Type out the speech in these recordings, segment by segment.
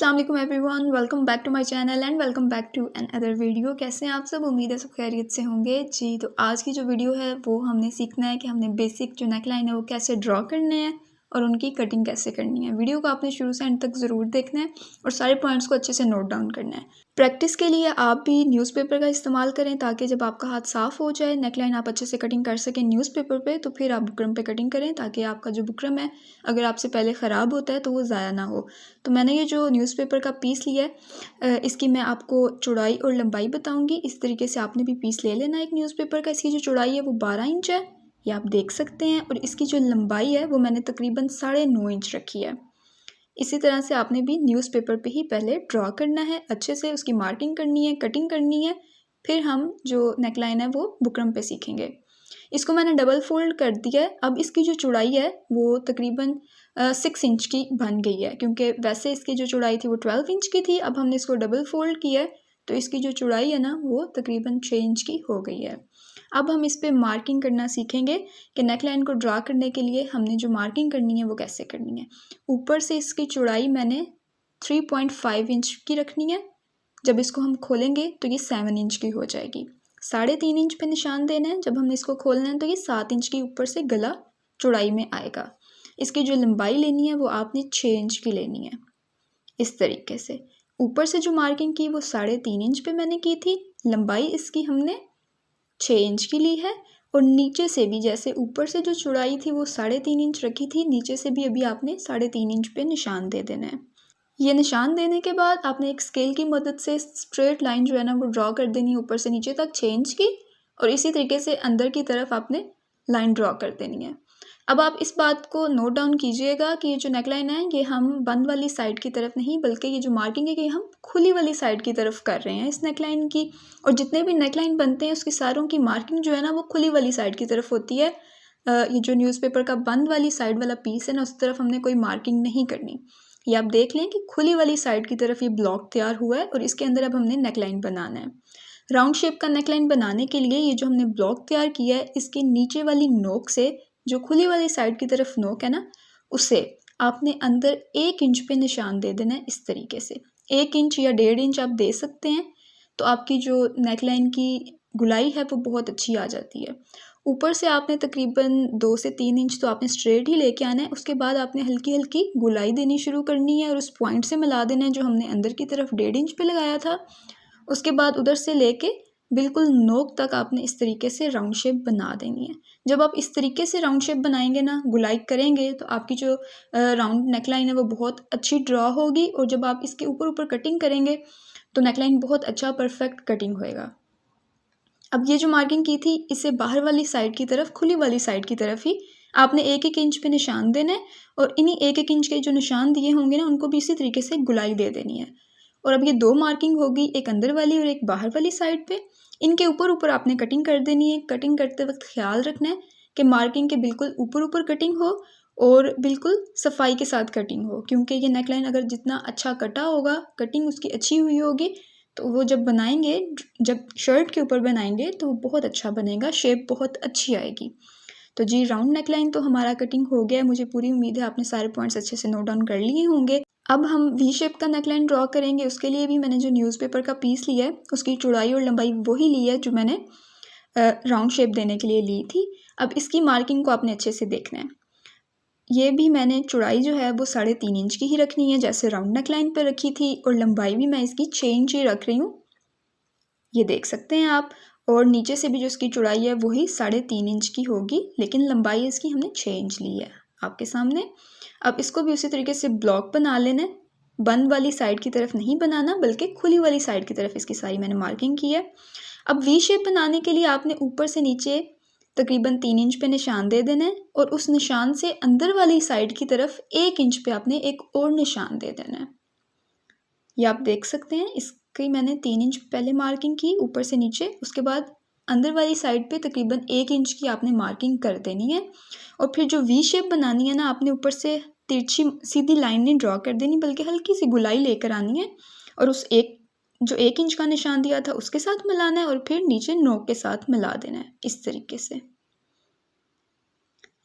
अस्सलाम वालेकुम everyone, welcome back to my channel and welcome back to another video. कैसे हैं आप सब? उम्मीद है सब खैरियत से होंगे जी। तो आज की जो वीडियो है वो हमने सीखना है कि हमने बेसिक जो नेकलाइन है वो कैसे ड्रॉ करने हैं और उनकी कटिंग कैसे करनी है। वीडियो को आपने शुरू से एंड तक ज़रूर देखना है और सारे पॉइंट्स को अच्छे से नोट डाउन करना है। प्रैक्टिस के लिए आप भी न्यूज़पेपर का इस्तेमाल करें ताकि जब आपका हाथ साफ़ हो जाए, नेकलाइन आप अच्छे से कटिंग कर सकें न्यूज़पेपर पे, तो फिर आप बुकरम पे कटिंग करें ताकि आपका जो बुकरम है अगर आपसे पहले ख़राब होता है तो वो ज़ाया ना हो। तो मैंने ये जो न्यूज़पेपर का पीस लिया है, इसकी मैं आपको चौड़ाई और लंबाई बताऊंगी। इस तरीके से आपने भी पीस ले लेना एक न्यूज़पेपर का। इसकी जो चौड़ाई है वो 12 इंच है, ये आप देख सकते हैं, और इसकी जो लंबाई है वो मैंने तकरीबन 9.5 इंच रखी है। इसी तरह से आपने भी न्यूज़पेपर पे ही पहले ड्रॉ करना है, अच्छे से उसकी मार्किंग करनी है, कटिंग करनी है, फिर हम जो नेकलाइन है वो बुकरम पे सीखेंगे। इसको मैंने डबल फोल्ड कर दिया है। अब इसकी जो चौड़ाई है वो तकरीबन 6 इंच की बन गई है, क्योंकि वैसे इसकी जो चौड़ाई थी वो 12 इंच की थी। अब हमने इसको डबल फोल्ड किया है तो इसकी जो चौड़ाई है ना वो तकरीबन 6 इंच की हो गई है। अब हम इस पे मार्किंग करना सीखेंगे कि नेकलाइन को ड्रा करने के लिए हमने जो मार्किंग करनी है वो कैसे करनी है। ऊपर से इसकी चौड़ाई मैंने 3.5 इंच की रखनी है। जब इसको हम खोलेंगे तो ये 7 इंच की हो जाएगी। 3.5 इंच पे निशान देना है। जब हमने इसको खोलना है तो ये 7 इंच की ऊपर से गला चौड़ाई में आएगा। इसकी जो लंबाई लेनी है वो आपने 6 इंच की लेनी है। इस तरीके से ऊपर से जो मार्किंग की वो 3.5 इंच पे मैंने की थी, लंबाई इसकी हमने 6 इंच की ली है। और नीचे से भी जैसे ऊपर से जो चौड़ाई थी वो 3.5 इंच रखी थी, नीचे से भी अभी आपने 3.5 इंच पे निशान दे देना है। ये निशान देने के बाद आपने एक स्केल की मदद से स्ट्रेट लाइन जो है ना वो ड्रॉ कर देनी है ऊपर से नीचे तक 6 इंच की, और इसी तरीके से अंदर की तरफ आपने लाइन ड्रॉ कर देनी है। अब आप इस बात को नोट डाउन कीजिएगा कि ये जो नेकलाइन है ये हम बंद वाली साइड की तरफ नहीं, बल्कि ये जो मार्किंग है कि हम खुली वाली साइड की तरफ कर रहे हैं इस नेकलाइन की। और जितने भी नेकलाइन बनते हैं उसकी सारों की मार्किंग जो है ना वो खुली वाली साइड की तरफ होती है। ये जो न्यूज़पेपर का बंद वाली साइड वाला पीस है ना उस तरफ हमने कोई मार्किंग नहीं करनी। ये आप देख लें कि खुली वाली साइड की तरफ ये ब्लॉक तैयार हुआ है और इसके अंदर अब हमने नेकलाइन बनाना है। राउंड शेप का नेकलाइन बनाने के लिए ये जो हमने ब्लॉक तैयार किया है इसके नीचे वाली नोक से, जो खुली वाली साइड की तरफ नोक है ना, उससे आपने अंदर 1 इंच पे निशान दे देना है। इस तरीके से 1 इंच या 1.5 इंच आप दे सकते हैं, तो आपकी जो नेकलाइन की गुलाई है वो बहुत अच्छी आ जाती है। ऊपर से आपने तकरीबन 2 से 3 इंच तो आपने स्ट्रेट ही लेके आना है। उसके बाद आपने हल्की हल्की गुलाई देनी शुरू करनी है और उस पॉइंट से मिला देना है जो हमने अंदर की तरफ 1.5 इंच पे लगाया था। उसके बाद उधर से लेके बिल्कुल नोक तक आपने इस तरीके से राउंड शेप बना देनी है। जब आप इस तरीके से राउंड शेप बनाएंगे ना, गुलाई करेंगे, तो आपकी जो राउंड नेकलाइन है वो बहुत अच्छी ड्रॉ होगी। और जब आप इसके ऊपर ऊपर कटिंग करेंगे तो नेकलाइन बहुत अच्छा परफेक्ट कटिंग होएगा। अब ये जो मार्किंग की थी इसे बाहर वाली साइड की तरफ, खुली वाली साइड की तरफ ही आपने 1-1 इंच पे निशान देना है। और इन्हीं 1-1 इंच के जो निशान दिए होंगे ना उनको भी इसी तरीके से गुलाई दे देनी है। और अब ये 2 मार्किंग होगी, एक अंदर वाली और एक बाहर वाली साइड पे। इनके ऊपर ऊपर आपने कटिंग कर देनी है। कटिंग करते वक्त ख्याल रखना है कि मार्किंग के बिल्कुल ऊपर ऊपर कटिंग हो और बिल्कुल सफाई के साथ कटिंग हो, क्योंकि ये नेकलाइन अगर जितना अच्छा कटा होगा, कटिंग उसकी अच्छी हुई होगी, तो वो जब बनाएंगे, जब शर्ट के ऊपर बनाएंगे तो वो बहुत अच्छा बनेगा, शेप बहुत अच्छी आएगी। तो जी, राउंड नेकलाइन तो हमारा कटिंग हो गया है। मुझे पूरी उम्मीद है आपने सारे पॉइंट्स अच्छे से नोट डाउन कर लिए होंगे। अब हम वी शेप का नेकलाइन ड्रॉ करेंगे। उसके लिए भी मैंने जो न्यूज़पेपर का पीस लिया है उसकी चौड़ाई और लंबाई वही ली है जो मैंने राउंड शेप देने के लिए ली थी। अब इसकी मार्किंग को आपने अच्छे से देखना है। ये भी मैंने चौड़ाई जो है वो 3.5 इंच की ही रखनी है जैसे राउंड नेकलाइन पर रखी थी, और लंबाई भी मैं इसकी 6 इंच ही रख रही हूँ, ये देख सकते हैं आप। और नीचे से भी जो इसकी चौड़ाई है वही 3.5 इंच की होगी, लेकिन लंबाई इसकी हमने 6 इंच ली है आपके सामने। अब इसको भी उसी तरीके से ब्लॉक बना लेना है। बंद वाली साइड की तरफ नहीं बनाना, बल्कि खुली वाली साइड की तरफ इसकी सारी मैंने मार्किंग की है। अब वी शेप बनाने के लिए आपने ऊपर से नीचे तकरीबन 3 इंच पे निशान दे देना है, और उस निशान से अंदर वाली साइड की तरफ 1 इंच पे आपने एक और निशान दे देना है। ये आप देख सकते हैं, इसकी मैंने 3 इंच पहले मार्किंग की ऊपर से नीचे, उसके बाद अंदर वाली साइड पे तकरीबन 1 इंच की आपने मार्किंग कर देनी है। और फिर जो वी शेप बनानी है ना, आपने ऊपर से तिरछी सीधी लाइन नहीं ड्रॉ कर देनी, बल्कि हल्की सी गुलाई लेकर आनी है और उस जो 1 इंच का निशान दिया था उसके साथ मिलाना है और फिर नीचे नोक के साथ मिला देना है इस तरीके से।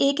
1